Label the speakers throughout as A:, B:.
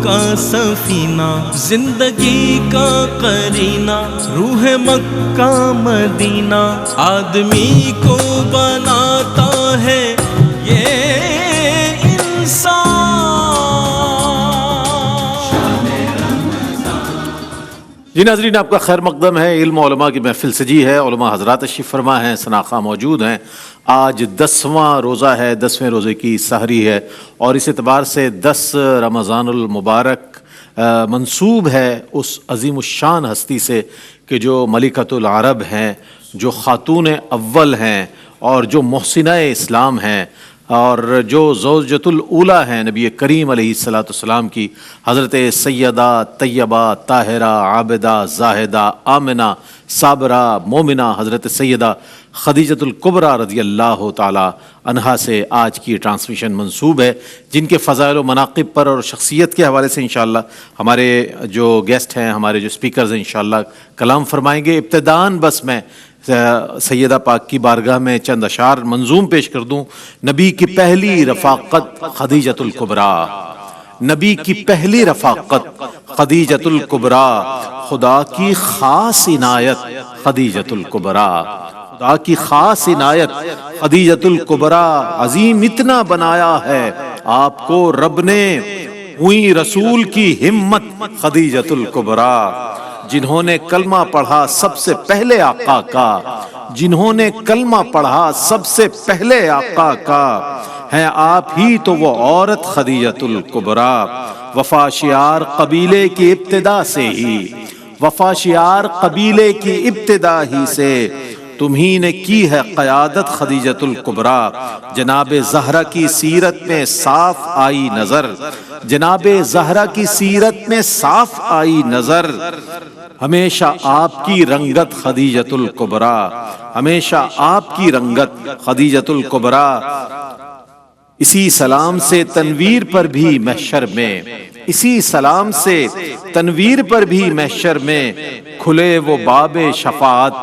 A: کا سفینہ، زندگی کا قرینہ، روح مکہ مدینہ، آدمی کو بناتا ہے یہ انسان۔
B: جی ناظرین، آپ کا خیر مقدم ہے۔ علم و علماء کی محفل سجی ہے، علماء حضرات تشریف فرما ہیں، سناخواہ موجود ہیں۔ آج 10واں روزہ ہے، 10ویں روزے کی سحری ہے، اور اس اعتبار سے 10 رمضان المبارک منسوب ہے اس عظیم الشان ہستی سے کہ جو ملکۃ العرب ہیں، جو خاتون اول ہیں، اور جو محسنہ اسلام ہیں، اور جو زوجۃ الاولیٰ ہیں نبی کریم علیہ السلام کی، حضرت سیدہ طیبہ طاہرہ عابدہ زاہدہ آمنہ صابرہ مومنہ حضرت سیدہ خدیجۃ الکبریٰ رضی اللہ تعالی عنہا سے آج کی ٹرانسمیشن منسوب ہے، جن کے فضائل و مناقب پر اور شخصیت کے حوالے سے انشاءاللہ ہمارے جو گیسٹ ہیں، ہمارے جو سپیکرز ہیں، انشاءاللہ کلام فرمائیں گے۔ ابتداً بس میں سیدہ پاک کی بارگاہ میں چند اشعار منظوم پیش کر دوں۔ نبی کی پہلی رفاقت خدیجۃ الکبریٰ، نبی کی پہلی رفاقت خدیجۃ الکبریٰ، خدا کی خاص عنایت خدیجۃ الکبریٰ، خدا کی خاص عنایت خدیجۃ الکبریٰ، عظیم اتنا بنایا ہے آپ کو رب نے، ہوئی رسول کی ہمت خدیجۃ الکبریٰ، جنہوں نے کلمہ پڑھا سب سے پہلے آقا کا، جنہوں نے کلمہ پڑھا سب سے پہلے آقا کا، ہیں آپ ہی تو وہ عورت خدیجۃ الکبریٰ، وفا شعار قبیلے کی ابتدا سے ہی، وفا شعار قبیلے کی ابتدا ہی سے تمہیں نے کی ہے قیادت خدیجۃ الکبریٰ، جناب زہرا کی سیرت میں صاف آئی نظر، جناب زہرا کی سیرت میں صاف آئی نظر، ہمیشہ آپ کی رنگت خدیجۃ الکبریٰ، ہمیشہ آپ کی رنگت خدیجۃ الکبریٰ، اسی سلام سے تنویر پر بھی محشر میں، اسی سلام سے تنویر پر بھی محشر میں کھلے وہ باب شفاعت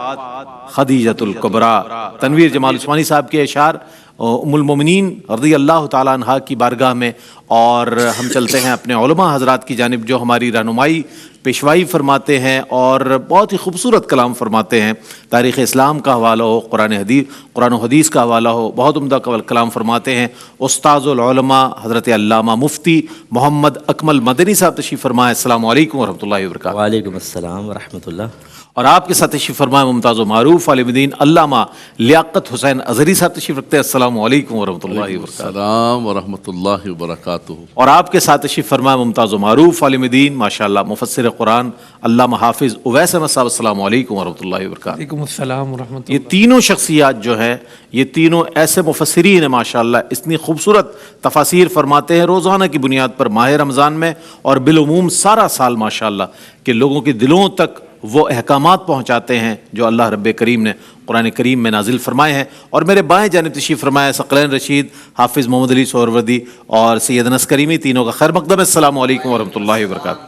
B: خدیجۃ الکبریٰ۔ تنویر جمال عثمانی صاحب کے اشعار ام المومنین رضی اللہ تعالیٰ عنہا کی بارگاہ میں، اور ہم چلتے ہیں اپنے علماء حضرات کی جانب جو ہماری رہنمائی پیشوائی فرماتے ہیں اور بہت ہی خوبصورت کلام فرماتے ہیں، تاریخ اسلام کا حوالہ ہو، قرآن و حدیث کا حوالہ ہو، بہت عمدہ کلام فرماتے ہیں۔ استاذ العلماء حضرت علامہ مفتی محمد اکمل مدنی صاحب تشریف فرمائے۔ السلام علیکم ورحمۃ اللہ وبرکاتہ۔
C: وعلیکم السلام ورحمۃ اللہ۔
B: اور آپ کے ساتھ تشریف فرمائے ممتاز و معروف عالم دین علامہ لیاقت حسین اظہری صاحب تشریف رکھتے ہیں۔ السلام علیکم ورحمۃ اللہ وبرکاتہ۔
D: السلام ورحمۃ اللہ وبرکاتہ۔
B: اور آپ کے ساتھ تشریف فرمائے ممتاز و معروف عالم دین ماشاءاللہ مفسر قرآن علامہ حافظ اویس احمد صاحب۔ السلام علیکم ورحمۃ اللہ وبرکاتہ۔
E: وعلیکم السلام ورحمۃ اللہ۔
B: یہ تینوں شخصیات جو ہیں، یہ تینوں ایسے مفسرین ہیں ماشاءاللہ، اتنی خوبصورت تفاسیر فرماتے ہیں روزانہ کی بنیاد پر ماہ رمضان میں اور بالعموم سارا سال ماشاءاللہ، کہ لوگوں کے دلوں تک وہ احکامات پہنچاتے ہیں جو اللہ رب کریم نے قرآن کریم میں نازل فرمائے ہیں۔ اور میرے بائیں جانب تشریف فرمائے ثقلین رشید حافظ محمد علی سہروردی اور سید انس کریمی، تینوں کا خیر مقدم ہے۔ السلام علیکم ورحمۃ اللہ وبرکاتہ۔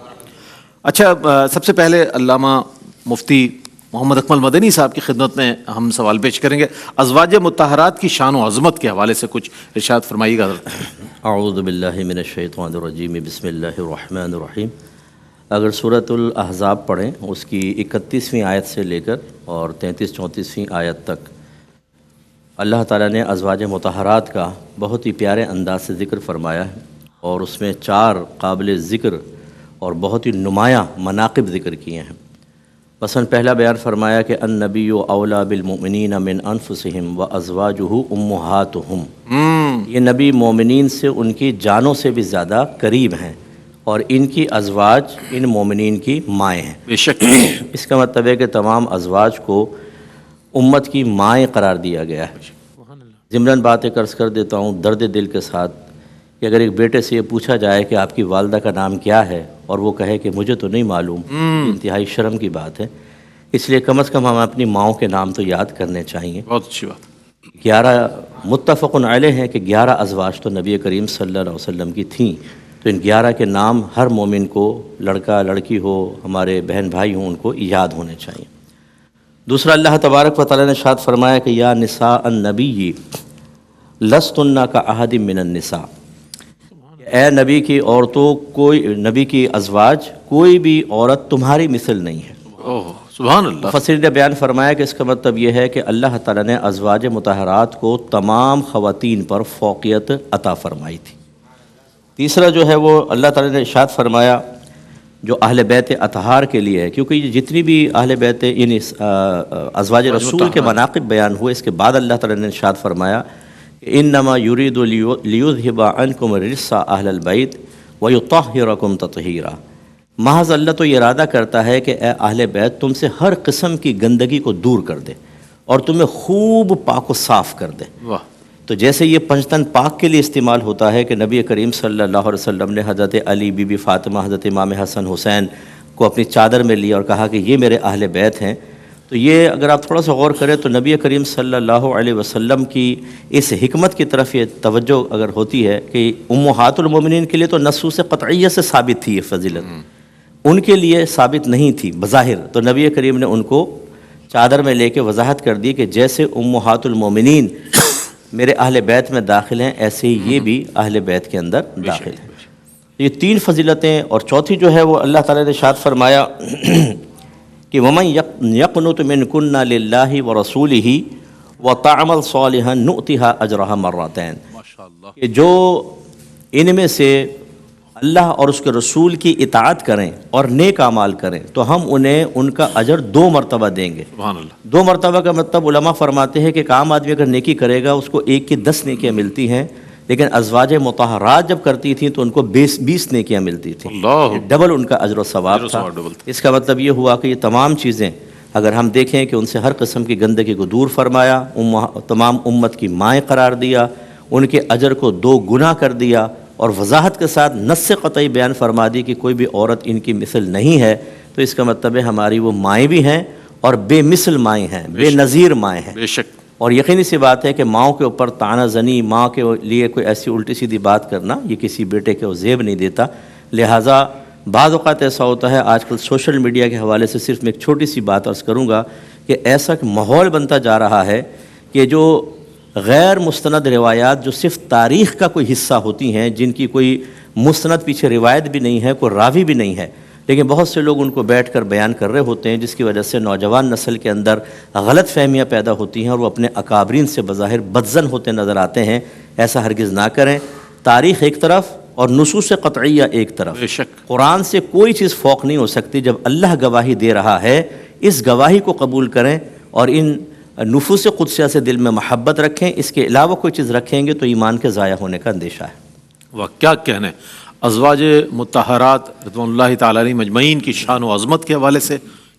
B: اچھا، سب سے پہلے علامہ مفتی محمد اکمل مدنی صاحب کی خدمت میں ہم سوال پیش کریں گے، ازواج مطہرات کی شان و عظمت کے حوالے سے کچھ ارشاد فرمائیے گا حضرت۔
C: اعوذ باللہ من الشیطان الرجیم، بسم اللہ الرحمن الرحیم۔ اگر سورۃ الاحزاب پڑھیں، اس کی 31ویں آیت سے لے کر اور 33-34ویں آیت تک اللہ تعالیٰ نے ازواج مطہرات کا بہت ہی پیارے انداز سے ذکر فرمایا ہے، اور اس میں 4 قابل ذکر اور بہت ہی نمایاں مناقب ذکر کیے ہیں۔ مثلا پہلا بیان فرمایا کہ النبی اولیٰ بالمؤمنین من انفسہم وازواجہ امہاتہم، یہ نبی مومنین سے ان کی جانوں سے بھی زیادہ قریب ہیں، اور ان کی ازواج ان مومنین کی مائیں ہیں۔
B: بے شک
C: اس کا مطلب ہے کہ تمام ازواج کو امت کی مائیں قرار دیا گیا ہے۔ ضمناً بات ایک عرض کر دیتا ہوں درد دل کے ساتھ کہ اگر ایک بیٹے سے یہ پوچھا جائے کہ آپ کی والدہ کا نام کیا ہے اور وہ کہے کہ مجھے تو نہیں معلوم، انتہائی شرم کی بات ہے۔ اس لیے کم از کم ہمیں اپنی ماؤں کے نام تو یاد کرنے چاہیے۔
B: بہت اچھی بات۔
C: 11 متفق علیہ ہیں کہ 11 ازواج تو نبی کریم صلی اللہ علیہ وسلم کی تھیں، تو ان 11 کے نام ہر مومن کو، لڑکا لڑکی ہو، ہمارے بہن بھائی ہوں، ان کو یاد ہونے چاہیے۔ دوسرا، اللہ تبارک و تعالیٰ نے ارشاد فرمایا کہ یا نساء النبی لستن کا احد من النساء، اے نبی کی عورتوں، کوئی نبی کی ازواج، کوئی بھی عورت تمہاری مثل نہیں ہے۔
B: اوہ سبحان اللہ۔
C: مفسرین نے بیان فرمایا کہ اس کا مطلب یہ ہے کہ اللہ تعالیٰ نے ازواج مطہرات کو تمام خواتین پر فوقیت عطا فرمائی تھی۔ تیسرا جو ہے وہ اللہ تعالیٰ نے ارشاد فرمایا جو اہل بیت اطہار کے لیے ہے، کیونکہ یہ جتنی بھی اہل بیت یعنی ازواج رسول کے مناقب بیان ہوئے، اس کے بعد اللہ تعالیٰ نے ارشاد فرمایا کہ انما یرید لیذھب عنکم الرجس اہل البیت ویطہرکم تطہیرا، محض اللہ تو یہ ارادہ کرتا ہے کہ اے اہل بیت تم سے ہر قسم کی گندگی کو دور کر دے اور تمہیں خوب پاک و صاف کر دے۔
B: واہ،
C: تو جیسے یہ پنجتن پاک کے لیے استعمال ہوتا ہے کہ نبی کریم صلی اللہ علیہ وسلم نے حضرت علی، بی بی فاطمہ، حضرت امام حسن حسین کو اپنی چادر میں لیا اور کہا کہ یہ میرے اہل بیت ہیں، تو یہ اگر آپ تھوڑا سا غور کریں تو نبی کریم صلی اللہ علیہ وسلم کی اس حکمت کی طرف یہ توجہ اگر ہوتی ہے کہ امہات المومنین کے لیے تو نصوص قطعیہ سے ثابت تھی یہ فضیلت، ان کے لیے ثابت نہیں تھی بظاہر، تو نبی کریم نے ان کو چادر میں لے کے وضاحت کر دی کہ جیسے امہات المومنین میرے اہل بیت میں داخل ہیں، ایسے ہی یہ بھی اہل بیت کے اندر داخل ہیں۔ یہ تین فضیلتیں، اور چوتھی جو ہے وہ اللہ تعالیٰ نے ارشاد فرمایا کہ وَمَن يَقْنُتُ مِنكُنَّ لِلَّهِ وَرَسُولِهِ وَتَعْمَلْ صَالِحًا نُؤْتِهَا أَجْرَهَا مَرَّتَيْنِ،
D: ماشاءاللہ۔
C: کہ جو ان میں سے اللہ اور اس کے رسول کی اطاعت کریں اور نیک اعمال کریں تو ہم انہیں ان کا اجر 2 مرتبہ دیں گے۔
B: سبحان اللہ۔
C: 2 مرتبہ کا مطلب علماء فرماتے ہیں کہ ایک عام آدمی اگر نیکی کرے گا اس کو 1 کی 10 نیکیاں ملتی ہیں، لیکن ازواج مطہرات جب کرتی تھیں تو ان کو 20 نیکیاں ملتی تھیں،
B: اللہ،
C: ڈبل ان کا اجر و ثواب
B: اجر و
C: تھا۔
B: ثواب ڈبل تھا۔
C: اس کا مطلب یہ ہوا کہ یہ تمام چیزیں اگر ہم دیکھیں کہ ان سے ہر قسم کی گندگی کو دور فرمایا، تمام امت کی مائیں قرار دیا، ان کے اجر کو 2 گنا کر دیا، اور وضاحت کے ساتھ نص قطعی بیان فرما دی کہ کوئی بھی عورت ان کی مثل نہیں ہے، تو اس کا مطلب ہے ہماری وہ مائیں بھی ہیں اور بے مثل مائیں ہیں، بے نظیر مائیں ہیں۔
B: بے شک۔
C: اور یقینی سی بات ہے کہ ماؤں کے اوپر طعنہ زنی، ماں کے لیے کوئی ایسی الٹی سیدھی بات کرنا، یہ کسی بیٹے کے زیب نہیں دیتا۔ لہٰذا بعض اوقات ایسا ہوتا ہے، آج کل سوشل میڈیا کے حوالے سے صرف میں ایک چھوٹی سی بات عرض کروں گا کہ ایسا ماحول بنتا جا رہا ہے کہ جو غیر مستند روایات جو صرف تاریخ کا کوئی حصہ ہوتی ہیں، جن کی کوئی مستند پیچھے روایت بھی نہیں ہے، کوئی راوی بھی نہیں ہے، لیکن بہت سے لوگ ان کو بیٹھ کر بیان کر رہے ہوتے ہیں، جس کی وجہ سے نوجوان نسل کے اندر غلط فہمیاں پیدا ہوتی ہیں اور وہ اپنے اکابرین سے بظاہر بدظن ہوتے نظر آتے ہیں۔ ایسا ہرگز نہ کریں۔ تاریخ ایک طرف اور نصوص قطعیہ ایک طرف،
B: بے شک۔
C: قرآن سے کوئی چیز فوق نہیں ہو سکتی۔ جب اللہ گواہی دے رہا ہے، اس گواہی کو قبول کریں اور ان نفوس قدسیہ سے دل میں محبت رکھیں۔ اس کے علاوہ کوئی چیز رکھیں گے تو ایمان کے ضائع ہونے کا اندیشہ ہے۔
B: واہ، کیا کہنے۔ ازواج مطہرات رضوان اللہ تعالیٰ علیہ مجمعین کی شان و عظمت کے حوالے سے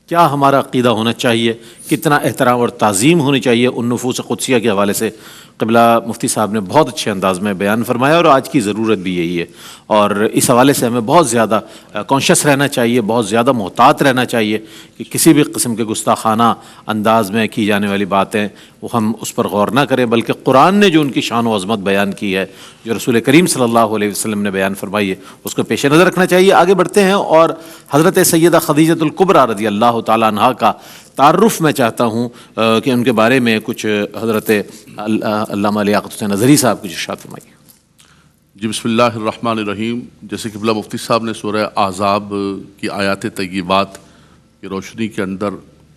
B: کیا ہمارا عقیدہ ہونا چاہیے، کتنا احترام اور تعظیم ہونی چاہیے ان نفوس قدسیہ کے حوالے سے، قبلہ مفتی صاحب نے بہت اچھے انداز میں بیان فرمایا، اور آج کی ضرورت بھی یہی ہے، اور اس حوالے سے ہمیں بہت زیادہ کانشیس رہنا چاہیے، بہت زیادہ محتاط رہنا چاہیے کہ کسی بھی قسم کے گستاخانہ انداز میں کی جانے والی باتیں وہ ہم اس پر غور نہ کریں، بلکہ قرآن نے جو ان کی شان و عظمت بیان کی ہے، جو رسول کریم صلی اللہ علیہ وسلم نے بیان فرمائی ہے، اس کو پیش نظر رکھنا چاہیے۔ آگے بڑھتے ہیں اور حضرت سیدہ خدیجہ الکبریٰ رضی اللہ تعالیٰ عنہا کا تعارف میں چاہتا ہوں کہ ان کے بارے میں کچھ حضرت علامہ لیاقت حسین اظہری صاحب کچھ ارشاد فرمائیے۔
D: جی بسم اللہ الرحمن الرحیم۔ جیسے کہ قبلہ مفتی صاحب نے سورہ احزاب کی آیات طیبات کی روشنی کے اندر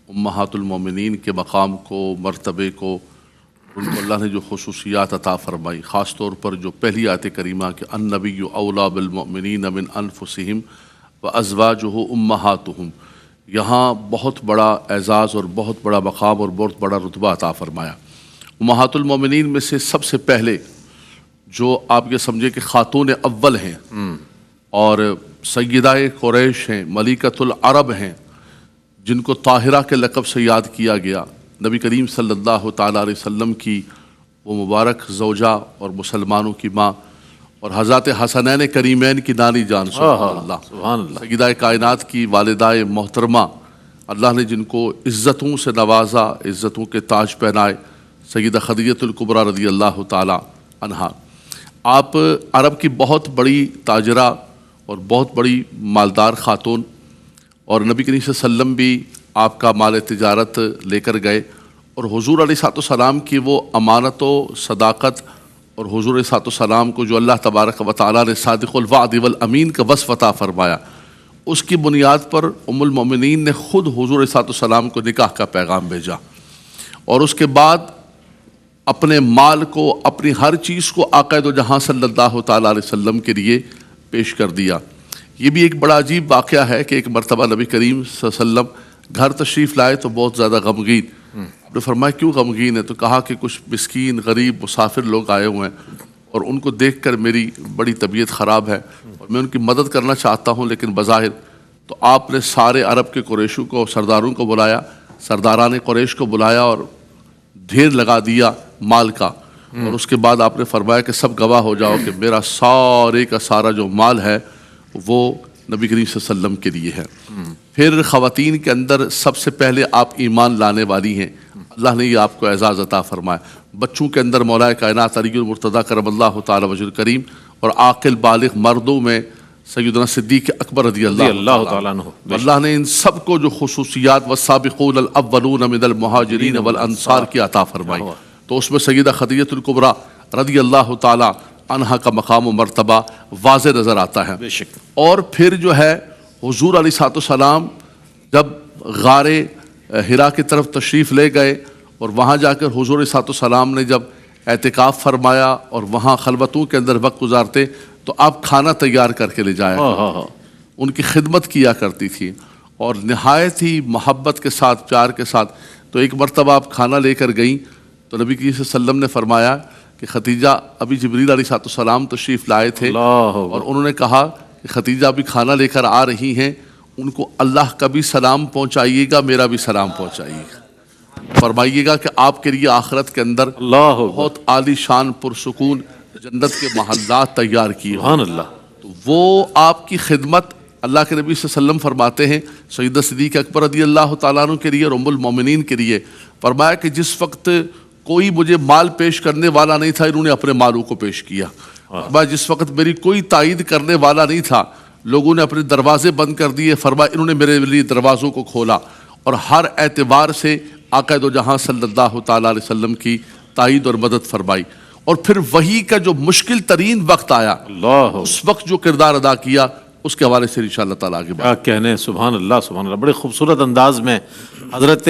D: امہات المومنین کے مقام کو، مرتبے کو، ان کو اللہ نے جو خصوصیات عطا فرمائی، خاص طور پر جو پہلی آیت کریمہ کہ النبی اولیٰ بالمؤمنین من انفسہم وازواجہ امہاتہم، یہاں بہت بڑا اعزاز اور بہت بڑا مقام اور بہت بڑا رتبہ عطا فرمایا۔ امہات المومنین میں سے سب سے پہلے جو آپ یہ سمجھے کہ خاتون اول ہیں اور سیدہ قریش ہیں، ملکۃ العرب ہیں، جن کو طاہرہ کے لقب سے یاد کیا گیا، نبی کریم صلی اللہ تعالیٰ علیہ وسلم کی وہ مبارک زوجہ اور مسلمانوں کی ماں، اور حضرت حسنین کریمین کی نانی جان، سبحان اللہ، سیدہ کائنات کی والدہ محترمہ، اللہ نے جن کو عزتوں سے نوازا، عزتوں کے تاج پہنائے، سیدہ خدیجہ الکبریٰ رضی اللہ تعالیٰ عنہا۔ آپ عرب کی بہت بڑی تاجرہ اور بہت بڑی مالدار خاتون، اور نبی کریم صلی اللہ علیہ وسلم بھی آپ کا مال تجارت لے کر گئے، اور حضور علیہ الصلوۃ والسلام کی وہ امانت و صداقت اور حضور صلی اللہ علیہ وسلم کو جو اللہ تبارک و تعالیٰ نے صادق الوعد والامین کا وصف عطا فرمایا، اس کی بنیاد پر ام المومنین نے خود حضور صلی اللہ علیہ وسلم کو نکاح کا پیغام بھیجا، اور اس کے بعد اپنے مال کو، اپنی ہر چیز کو آقا دو جہاں صلی اللہ تعالیٰ علیہ وسلم کے لیے پیش کر دیا۔ یہ بھی ایک بڑا عجیب واقعہ ہے کہ ایک مرتبہ نبی کریم صلی اللہ علیہ وسلم گھر تشریف لائے تو بہت زیادہ غمگین۔ آپ نے فرمایا کیوں غمگین ہے؟ تو کہا کہ کچھ مسکین غریب مسافر لوگ آئے ہوئے ہیں اور ان کو دیکھ کر میری بڑی طبیعت خراب ہے اور میں ان کی مدد کرنا چاہتا ہوں، لیکن بظاہر تو آپ نے سارے عرب کے قریشوں کو، سرداروں کو بلایا، سرداران قریش کو بلایا اور ڈھیر لگا دیا مال کا، اور اس کے بعد آپ نے فرمایا کہ سب گواہ ہو جاؤ کہ میرا سارے کا سارا جو مال ہے وہ نبی کریم صلی اللہ علیہ وسلم کے لیے ہے۔ پھر خواتین کے اندر سب سے پہلے آپ ایمان لانے والی ہیں، اللہ نے یہ آپ کو اعزاز عطا فرمایا۔ بچوں کے اندر مولا کائنات علی المرتضیٰ کرم اللہ تعالی وجہ الکریم، اور عاقل بالغ مردوں میں سیدنا صدیق اکبر رضی اللہ تعالیٰ عنہ۔ اللہ نے ان سب کو جو خصوصیات والسابقون الاولون من المہاجرین والانصار کی عطا فرمائی، تو اس میں سیدہ خدیجہ الکبریٰ رضی اللہ تعالیٰ عنہا کا مقام و مرتبہ واضح نظر آتا ہے۔ اور پھر جو ہے حضور علیہ السلام جب غار حرا کی طرف تشریف لے گئے اور وہاں جا کر حضور علیہ السلام نے جب اعتکاف فرمایا اور وہاں خلوتوں کے اندر وقت گزارتے تو آپ کھانا تیار کر کے لے جایا، ان کی خدمت کیا کرتی تھی اور نہایت ہی محبت کے ساتھ، پیار کے ساتھ۔ تو ایک مرتبہ آپ کھانا لے کر گئیں تو نبی کریم صلی اللہ علیہ وسلم نے فرمایا کہ خدیجہ، ابھی جبریل علیہ السلام تشریف لائے تھے اور انہوں نے کہا کہ خدیجہ ابھی کھانا لے کر آ رہی ہیں، ان کو اللہ کا بھی سلام پہنچائیے گا، میرا بھی سلام پہنچائیے گا، فرمائیے گا کہ آپ کے لیے آخرت کے اندر بہت عالی شان پرسکون جنت کے محلات تیار کیے۔
B: سبحان اللہ۔
D: تو وہ آپ کی خدمت اللہ کے نبی صلی اللہ علیہ وسلم فرماتے ہیں سیدہ صدیق اکبر رضی اللہ تعالیٰ عنہ کے لیے اور ام المومنین کے لیے، فرمایا کہ جس وقت کوئی مجھے مال پیش کرنے والا نہیں تھا، انہوں نے اپنے مالوں کو پیش کیا۔ فرمایا جس وقت میری کوئی تائید کرنے والا نہیں تھا، لوگوں نے اپنے دروازے بند کر دیے، فرمایا انہوں نے میرے لیے دروازوں کو کھولا، اور ہر اعتبار سے آقا دو جہاں صلی اللہ تعالیٰ علیہ وسلم کی تائید اور مدد فرمائی۔ اور پھر وحی کا جو مشکل ترین وقت آیا، اس وقت جو کردار ادا کیا، اس کے حوالے سے انشاءاللہ تعالیٰ آگے
B: کیا کہنے، سبحان اللہ سبحان اللہ۔ بڑے خوبصورت انداز میں حضرت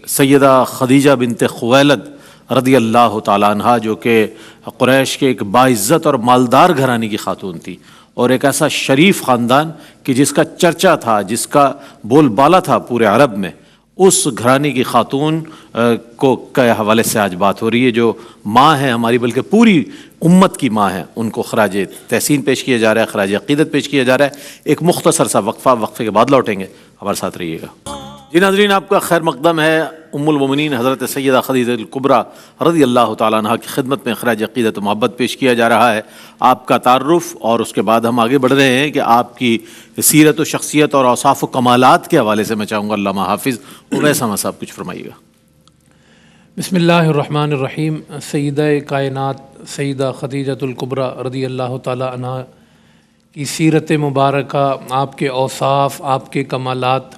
B: سیدہ خدیجہ بنت خویلد رضی اللہ تعالیٰ عنہ، جو کہ قریش کے ایک باعزت اور مالدار گھرانے کی خاتون تھی، اور ایک ایسا شریف خاندان کہ جس کا چرچا تھا، جس کا بول بالا تھا پورے عرب میں، اس گھرانے کی خاتون کو کے حوالے سے آج بات ہو رہی ہے، جو ماں ہیں ہماری، بلکہ پوری امت کی ماں ہیں، ان کو خراج تحسین پیش کیا جا رہا ہے، خراج عقیدت پیش کیا جا رہا ہے۔ ایک مختصر سا وقفے کے بعد لوٹیں گے، ہمارے ساتھ رہیے گا۔ جی ناظرین، آپ کا خیر مقدم ہے ام المومنین حضرت سیدہ خدیجہ الکبریٰ رضی اللہ تعالیٰ عنہ کی خدمت میں خراج عقیدت و محبت پیش کیا جا رہا ہے۔ آپ کا تعارف اور اس کے بعد ہم آگے بڑھ رہے ہیں کہ آپ کی سیرت و شخصیت اور اوصاف و کمالات کے حوالے سے میں چاہوں گا علامہ حافظ اویس احمد صاحب کچھ فرمائیے گا۔
E: بسم اللہ الرحمن الرحیم۔ سیدہ کائنات سیدہ خدیجہ الکبریٰ رضی اللہ تعالیٰ عنہ کی سیرت مبارکہ، آپ کے اوصاف، آپ کے کمالات،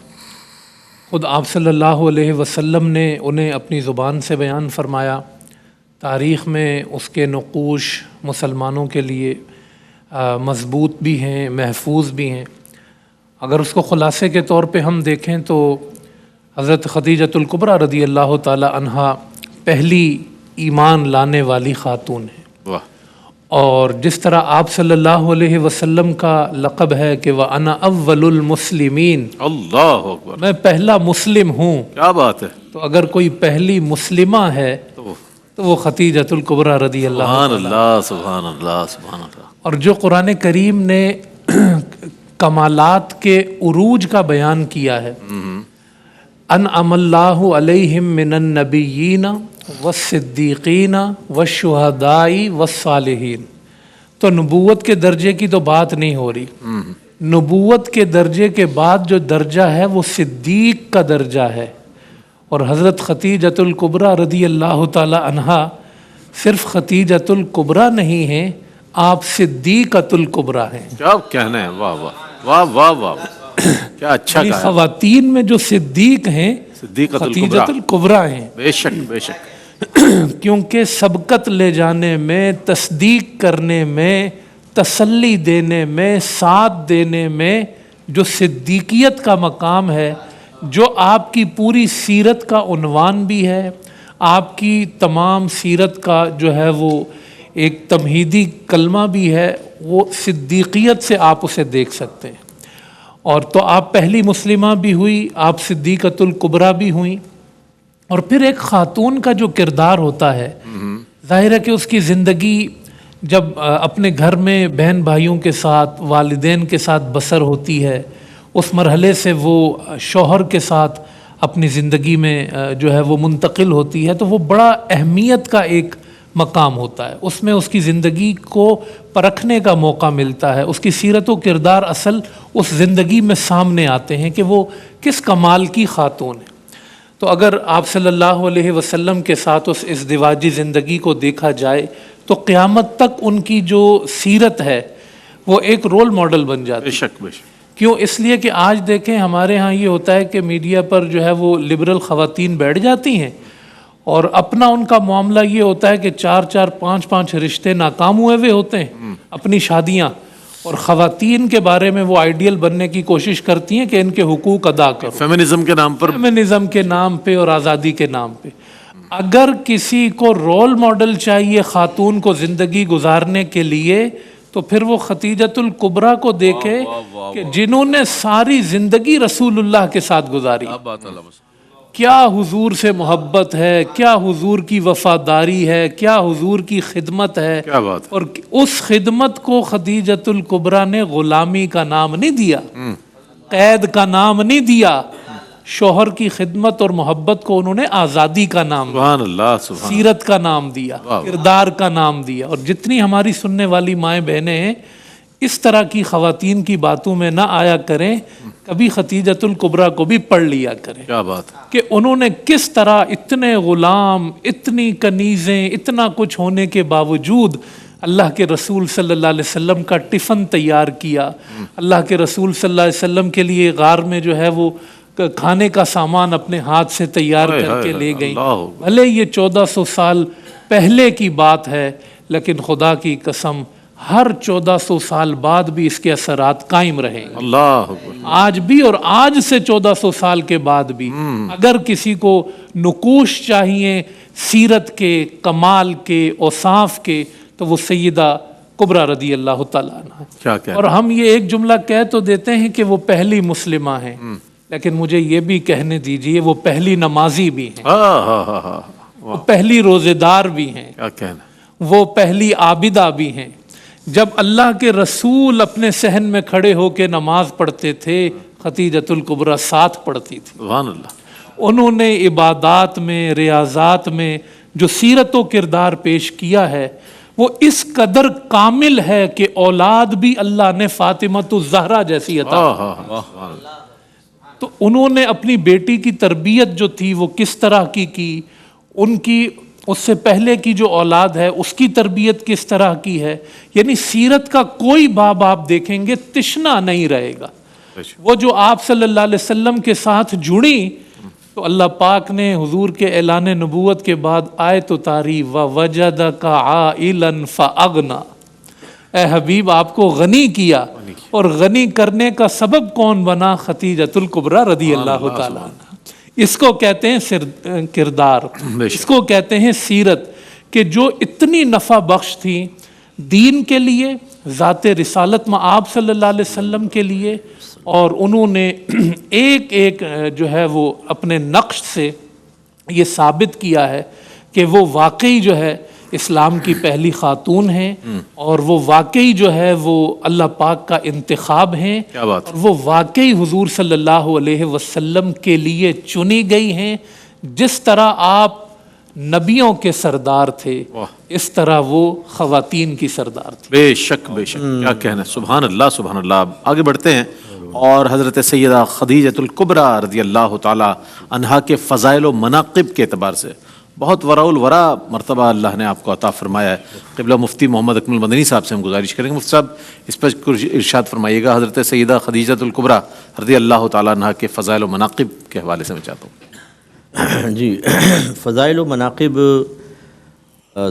E: خود آپ صلی اللہ علیہ وسلم نے انہیں اپنی زبان سے بیان فرمایا۔ تاریخ میں اس کے نقوش مسلمانوں کے لیے مضبوط بھی ہیں، محفوظ بھی ہیں۔ اگر اس کو خلاصے کے طور پہ ہم دیکھیں تو حضرت خدیجہ الکبریٰ رضی اللہ تعالی عنہا پہلی ایمان لانے والی خاتون ہیں، اور جس طرح آپ صلی اللہ علیہ وسلم کا لقب ہے کہ وَأَنَا أَوَّلُ الْمُسْلِمِينَ،
B: اللہ اکبر،
E: میں پہلا مسلم ہوں۔
B: کیا بات ہے!
E: تو اگر کوئی پہلی مسلمہ ہے تو وہ خدیجہ الکبریٰ رضی اللہ
B: سبحان اللہ سبحان اللہ سبحان اللہ۔
E: اور جو قرآن کریم نے کمالات کے عروج کا بیان کیا ہے، انعم اللہ علیہم من النبیین والصدیقین والشہداء والصالحین، تو نبوت کے درجے کی تو بات نہیں ہو رہی۔ نبوت کے درجے کے بعد جو درجہ ہے وہ صدیق کا درجہ ہے، اور حضرت خدیجہ الکبریٰ رضی اللہ تعالی عنہا صرف خدیجہ الکبریٰ نہیں ہیں، آپ صدیقۃ الکبریٰ ہیں۔
B: کیا کہنا ہے، واہ واہ واہ واہ واہ، کیا اچھا کہا۔
E: خواتین میں جو صدیق ہیں
B: صدیقۃ
E: خدیجہ الکبریٰ ہیں۔
B: بے شک بے شک۔
E: کیونکہ سبقت لے جانے میں، تصدیق کرنے میں، تسلی دینے میں، ساتھ دینے میں جو صدیقیت کا مقام ہے، جو آپ کی پوری سیرت کا عنوان بھی ہے، آپ کی تمام سیرت کا جو ہے وہ ایک تمہیدی کلمہ بھی ہے، وہ صدیقیت سے آپ اسے دیکھ سکتے ہیں۔ اور تو آپ پہلی مسلمہ بھی ہوئی، آپ صدیقۃ الکبریٰ بھی ہوئیں۔ اور پھر ایک خاتون کا جو کردار ہوتا ہے، ظاہر ہے کہ اس کی زندگی جب اپنے گھر میں بہن بھائیوں کے ساتھ، والدین کے ساتھ بسر ہوتی ہے، اس مرحلے سے وہ شوہر کے ساتھ اپنی زندگی میں جو ہے وہ منتقل ہوتی ہے، تو وہ بڑا اہمیت کا ایک مقام ہوتا ہے۔ اس میں اس کی زندگی کو پرکھنے کا موقع ملتا ہے، اس کی سیرت و کردار اصل اس زندگی میں سامنے آتے ہیں کہ وہ کس کمال کی خاتون ہے۔ تو اگر آپ صلی اللہ علیہ وسلم کے ساتھ اس ازدواجی زندگی کو دیکھا جائے تو قیامت تک ان کی جو سیرت ہے وہ ایک رول ماڈل بن جاتی ہے۔
B: بے شک بے شک۔
E: کیوں؟ اس لیے کہ آج دیکھیں ہمارے ہاں یہ ہوتا ہے کہ میڈیا پر جو ہے وہ لبرل خواتین بیٹھ جاتی ہیں اور اپنا ان کا معاملہ یہ ہوتا ہے کہ 4 5 رشتے ناکام ہوئے ہوئے ہوتے ہیں، اپنی شادیاں، اور خواتین کے بارے میں وہ آئیڈیل بننے کی کوشش کرتی ہیں کہ ان کے حقوق ادا کرو،
B: فیمنزم کے نام پر،
E: فیمنزم کے نام پہ اور آزادی کے نام پہ۔ اگر کسی کو رول ماڈل چاہیے خاتون کو زندگی گزارنے کے لیے تو پھر وہ خدیجۃ الکبریٰ کو دیکھے کہ جنہوں نے ساری زندگی رسول اللہ کے ساتھ گزاری، کیا حضور سے محبت ہے، کیا حضور کی وفاداری ہے، کیا حضور کی خدمت ہے۔
B: کیا بات ہے۔
E: اور اس خدمت کو خدیجۃ الکبریٰ نے غلامی کا نام نہیں دیا، قید کا نام نہیں دیا، شوہر کی خدمت اور محبت کو انہوں نے آزادی کا نام دیا،
B: سبحان اللہ، سبحان
E: سیرت کا نام دیا، کردار کا نام دیا۔ اور جتنی ہماری سننے والی مائیں بہنیں ہیں اس طرح کی خواتین کی باتوں میں نہ آیا کریں، کبھی خدیجۃ الکبریٰ کو بھی پڑھ لیا کریں
B: کیا بات ہے۔
E: کہ انہوں نے کس طرح اتنے غلام، اتنی کنیزیں، اتنا کچھ ہونے کے باوجود اللہ کے رسول صلی اللہ علیہ وسلم کا ٹفن تیار کیا، اللہ کے رسول صلی اللہ علیہ وسلم کے لیے غار میں جو ہے وہ کھانے کا سامان اپنے ہاتھ سے تیار کر کے لے گئیں۔ بھلے یہ 1400 سال پہلے کی بات ہے، لیکن خدا کی قسم ہر 1400 سال بعد بھی اس کے اثرات قائم رہیں گے،
B: اللہ اکبر۔
E: آج بھی، اور آج سے 1400 سال کے بعد بھی اگر کسی کو نقوش چاہیے سیرت کے، کمال کے، اوصاف کے، تو وہ سیدہ کبریٰ رضی اللہ تعالیٰ عنہ۔
B: کیا کہنا۔
E: اور ہم یہ ایک جملہ کہہ تو دیتے ہیں کہ وہ پہلی مسلمہ ہیں، لیکن مجھے یہ بھی کہنے دیجئے وہ پہلی نمازی بھی ہیں، وہ پہلی روزے دار بھی ہیں،
B: کیا کہنا۔
E: وہ پہلی عابدہ بھی ہیں۔ جب اللہ کے رسول اپنے صحن میں کھڑے ہو کے نماز پڑھتے تھے، خدیجۃ الکبریٰ ساتھ پڑھتی تھی۔
B: سبحان اللہ۔
E: انہوں نے عبادات میں، ریاضات میں جو سیرت و کردار پیش کیا ہے وہ اس قدر کامل ہے کہ اولاد بھی اللہ نے فاطمۃ الزہرا جیسی عطا کی۔ تو انہوں نے اپنی بیٹی کی تربیت جو تھی وہ کس طرح کی، ان کی اس سے پہلے کی جو اولاد ہے اس کی تربیت کس طرح کی ہے، یعنی سیرت کا کوئی باب آپ دیکھیں گے تشنا نہیں رہے گا۔ وہ جو آپ صلی اللہ علیہ وسلم کے ساتھ جڑی تو اللہ پاک نے حضور کے اعلان نبوت کے بعد آیت اتاری وَوَجَدَكَ عَائِلًا فَأَغْنَا، اے حبیب آپ کو غنی کیا، اور غنی کرنے کا سبب کون بنا؟ خدیجۃ الکبریٰ رضی اللہ تعالیٰ عنہ۔ اس کو کہتے ہیں کردار، اس کو کہتے ہیں سیرت، کہ جو اتنی نفع بخش تھی دین کے لیے، ذات رسالت میں آپ صلی اللہ علیہ وسلم کے لیے، اور انہوں نے ایک ایک جو ہے وہ اپنے نقش سے یہ ثابت کیا ہے کہ وہ واقعی جو ہے اسلام کی پہلی خاتون ہیں، اور وہ واقعی جو ہے وہ اللہ پاک کا انتخاب ہیں، اور وہ واقعی حضور صلی اللہ علیہ وسلم کے لیے چنی گئی ہیں۔ جس طرح آپ نبیوں کے سردار تھے اس طرح وہ خواتین کی سردار تھی۔
B: بے شک بے شک، کیا کہنا ہے۔ سبحان اللہ سبحان اللہ۔ آگے بڑھتے ہیں اور حضرت سیدہ خدیجۃ الکبریٰ رضی اللہ تعالی عنہا کے فضائل و مناقب کے اعتبار سے بہت ورا الورا مرتبہ اللہ نے آپ کو عطا فرمایا ہے۔ قبلہ مفتی محمد اکمل مدنی صاحب سے ہم گزارش کریں گے، مفتی صاحب اس پر کچھ ارشاد فرمائیے گا۔ حضرت سیدہ خدیجۃ الکبریٰ رضی اللہ تعالیٰ عنہ کے فضائل و مناقب کے حوالے سے میں چاہتا ہوں۔
C: جی فضائل و مناقب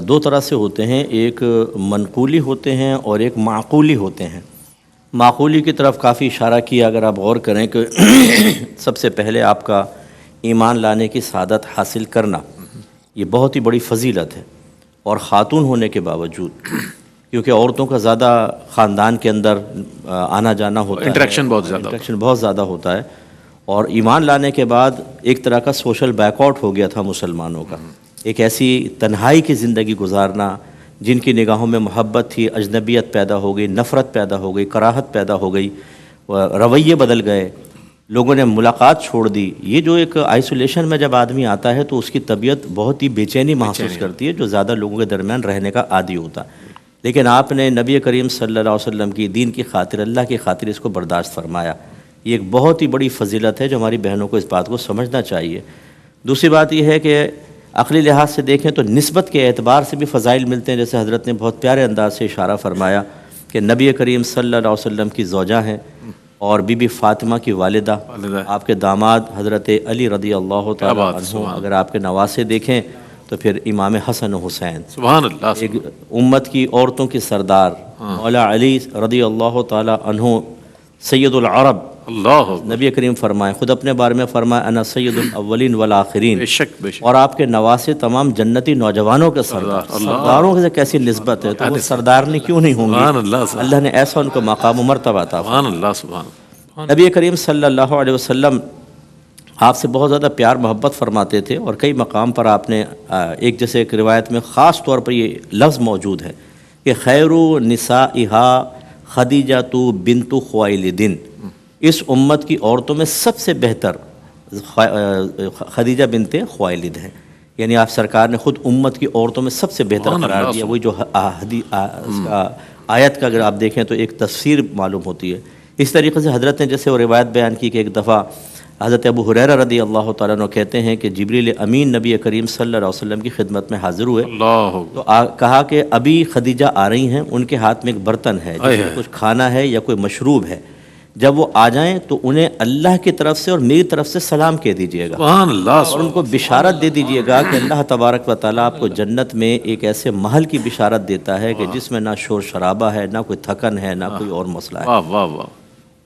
C: دو طرح سے ہوتے ہیں، ایک منقولی ہوتے ہیں اور ایک معقولی ہوتے ہیں۔ معقولی کی طرف کافی اشارہ کیا، اگر آپ غور کریں کہ سب سے پہلے آپ کا ایمان لانے کی سعادت حاصل کرنا یہ بہت ہی بڑی فضیلت ہے، اور خاتون ہونے کے باوجود، کیونکہ عورتوں کا زیادہ خاندان کے اندر آنا جانا ہوتا ہے،
B: انٹریکشن بہت زیادہ
C: ہوتا ہے، اور ایمان لانے کے بعد ایک طرح کا سوشل بیک آؤٹ ہو گیا تھا مسلمانوں کا، ایک ایسی تنہائی کی زندگی گزارنا، جن کی نگاہوں میں محبت تھی، اجنبیت پیدا ہو گئی، نفرت پیدا ہو گئی، کراہت پیدا ہو گئی، رویے بدل گئے، لوگوں نے ملاقات چھوڑ دی۔ یہ جو ایک آئسولیشن میں جب آدمی آتا ہے تو اس کی طبیعت بہت ہی بے چینی محسوس کرتی ہے، جو زیادہ لوگوں کے درمیان رہنے کا عادی ہوتا ہے۔ لیکن آپ نے نبی کریم صلی اللہ علیہ وسلم کی دین کی خاطر، اللہ کی خاطر اس کو برداشت فرمایا۔ یہ ایک بہت ہی بڑی فضیلت ہے جو ہماری بہنوں کو اس بات کو سمجھنا چاہیے۔ دوسری بات یہ ہے کہ عقلی لحاظ سے دیکھیں تو نسبت کے اعتبار سے بھی فضائل ملتے ہیں، جیسے حضرت نے بہت پیارے انداز سے اشارہ فرمایا کہ نبی کریم صلی اللہ علیہ وسلم کی زوجہ ہیں اور بی بی فاطمہ کی والدہ، آپ کے داماد حضرت علی رضی اللہ تعالیٰ عنہ، اگر آپ کے نواسے دیکھیں تو پھر امام حسن و حسین،
B: سبحان اللہ،
C: ایک امت کی عورتوں کی سردار مولا علی رضی اللہ تعالیٰ عنہ سید العرب،
B: اللہ
C: نبی کریم فرمائے، خود اپنے بارے میں فرمائے انا سید الاولین والآخرین،
B: بے شک بے شک،
C: اور آپ کے نواسے تمام جنتی نوجوانوں کے سردار، سرداروں سے کیسی نسبت ہے، تو وہ سردارنی کیوں نہیں ہوں
B: سبحان
C: گی؟
B: اللہ،
C: اللہ نے ایسا ان کو مقام و مرتبہ عطا فرمایا۔
B: سبحان اللہ، سبحان
C: نبی کریم صلی اللہ علیہ وسلم آپ سے بہت زیادہ پیار محبت فرماتے تھے، اور کئی مقام پر آپ نے ایک جیسے ایک روایت میں خاص طور پر یہ لفظ موجود ہے کہ خیر نسائہا خدیجہ بنت خویلد، اس امت کی عورتوں میں سب سے بہتر خدیجہ بنت خویلد ہیں، یعنی آپ سرکار نے خود امت کی عورتوں میں سب سے بہتر قرار دیا۔ وہی جو آیت کا اگر آپ دیکھیں تو ایک تفسیر معلوم ہوتی ہے۔ اس طریقے سے حضرت نے جیسے وہ روایت بیان کی کہ ایک دفعہ حضرت ابو ہریرہ رضی اللہ تعالیٰ عنہ کہتے ہیں کہ جبریل امین نبی کریم صلی اللہ علیہ وسلم کی خدمت میں حاضر ہوئے،
B: اللہ،
C: تو کہا کہ ابھی خدیجہ آ رہی ہیں، ان کے ہاتھ میں ایک برتن ہے جس میں کچھ کھانا ہے یا کوئی مشروب ہے، جب وہ آ جائیں تو انہیں اللہ کی طرف سے اور میری طرف سے سلام کہہ دیجیے گا،
B: سبحان اللہ،
C: اور ان کو بشارت دے دیجیے گا کہ اللہ تبارک و تعالیٰ آپ کو جنت میں ایک ایسے محل کی بشارت دیتا ہے کہ جس میں نہ شور شرابہ ہے، نہ کوئی تھکن ہے، نہ کوئی اور مسئلہ ہے۔
B: واہ واہ واہ،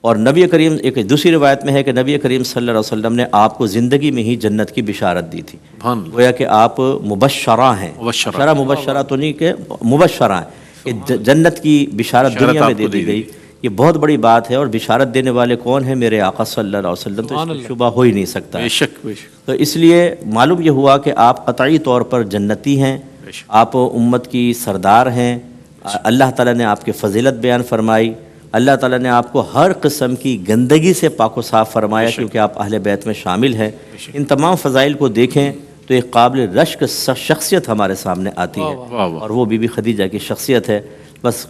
C: اور نبی کریم، ایک دوسری روایت میں ہے کہ نبی کریم صلی اللہ علیہ وسلم نے آپ کو زندگی میں ہی جنت کی بشارت دی تھی،
B: سبحان اللہ،
C: گویا کہ آپ مبشرہ ہیں، مبشرہ تو نہیں کہ مبشرہ ہیں، کہ جنت کی بشارت دنیا میں دے دی گئی۔ یہ بہت بڑی بات ہے، اور بشارت دینے والے کون ہیں؟ میرے آقا صلی اللہ علیہ وسلم، تو اس میں شبہ ہو ہی نہیں سکتا ہے۔
B: بے شک بے شک،
C: تو اس لیے معلوم یہ ہوا کہ آپ قطعی طور پر جنتی ہیں، آپ امت کی سردار ہیں، اللہ تعالیٰ نے آپ کی فضیلت بیان فرمائی، اللہ تعالیٰ نے آپ کو ہر قسم کی گندگی سے پاک و صاف فرمایا، کیونکہ آپ اہل بیت میں شامل ہیں۔ ان تمام فضائل کو دیکھیں تو ایک قابل رشک شخصیت ہمارے سامنے آتی ہے، اور وہ بی بی خدیجہ کی شخصیت ہے۔ بس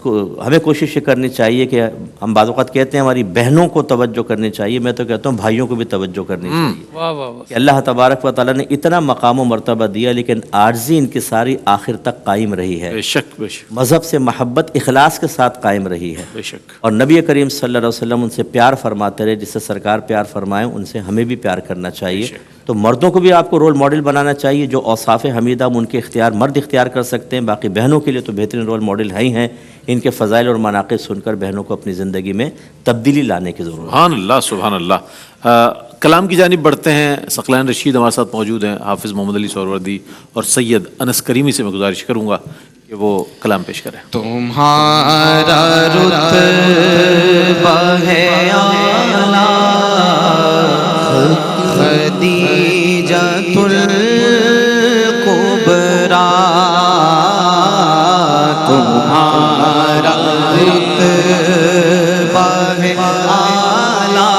C: ہمیں کوشش یہ کرنی چاہیے کہ ہم بعض اوقات کہتے ہیں ہماری بہنوں کو توجہ کرنی چاہیے، میں تو کہتا ہوں بھائیوں کو بھی توجہ کرنی چاہیے، کہ اللہ تبارک و تعالیٰ نے اتنا مقام و مرتبہ دیا، لیکن عاجزی ان کی ساری آخر تک قائم رہی ہے،
B: بے شک بے شک،
C: مذہب سے محبت اخلاص کے ساتھ قائم رہی ہے،
B: بے شک،
C: اور نبی کریم صلی اللہ علیہ وسلم ان سے پیار فرماتے رہے، جس سے سرکار پیار فرمائیں، ان سے ہمیں بھی پیار کرنا چاہیے۔ تو مردوں کو بھی آپ کو رول ماڈل بنانا چاہیے، جو اوصاف حمیدہ ان کے مرد اختیار کر سکتے ہیں، باقی بہنوں کے لیے تو بہترین رول ماڈل ہیں، ان کے فضائل اور مناقب سن کر بہنوں کو اپنی زندگی میں تبدیلی لانے کی ضرورت ہے۔
B: سبحان اللہ، سبحان اللہ۔ کلام کی جانب بڑھتے ہیں، ثقلین رشید ہمارے ساتھ موجود ہیں، حافظ محمد علی سہروردی اور سید انس کریمی سے میں گزارش کروں گا کہ وہ کلام پیش کریں۔
A: تمہارا رتبہ ہے اعلیٰ، خدیجۃ الکبریٰ، تمہارا رتبہ ہے اعلیٰ،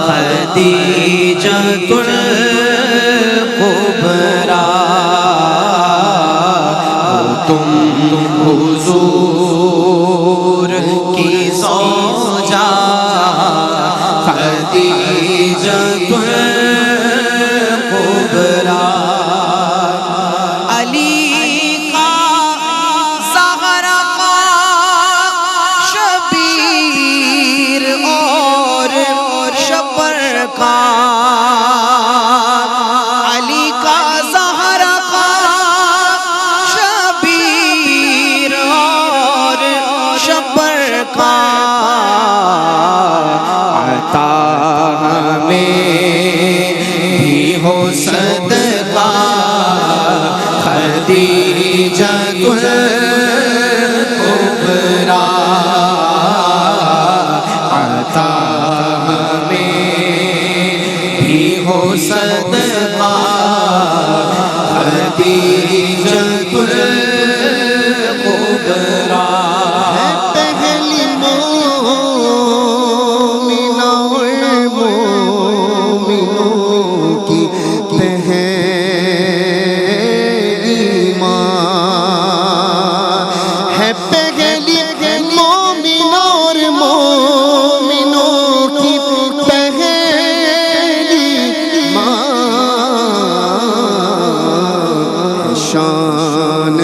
A: خدیجۃ الکبریٰ، تم حضور کی زوجہ خدیجۃ الکبریٰ، علی کا زہرا کا شبیر اور شبر کا صدقہ خدیجۃ الکبریٰ ہے پہلی مومنہ مومنوں کی پہلی ماں ہے پہلی مومنہ اور مومنوں کی پہلی ماں شان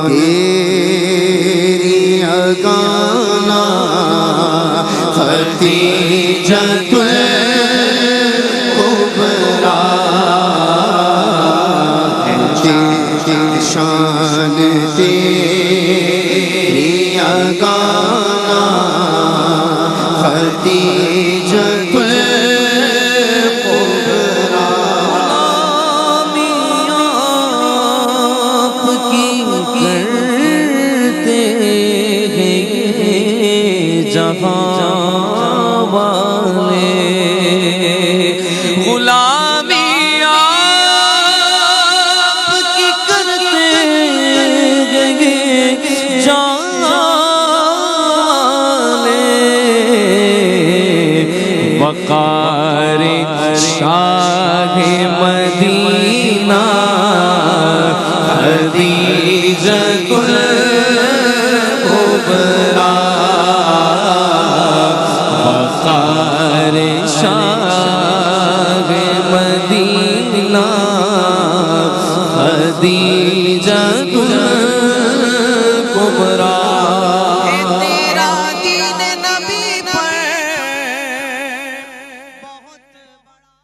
A: تیری اگانا خدیجۃ الکبریٰ شان تیری اگانا خدیجۃ الکبریٰ
C: آپ کی کرتے ہیں جہاں والے غلامی آپ کی کرتے ہیں جہاں والے وقار شاہ مدینہ خدیجۃ الکبریٰ وقار شاہ مدینہ خدیجۃ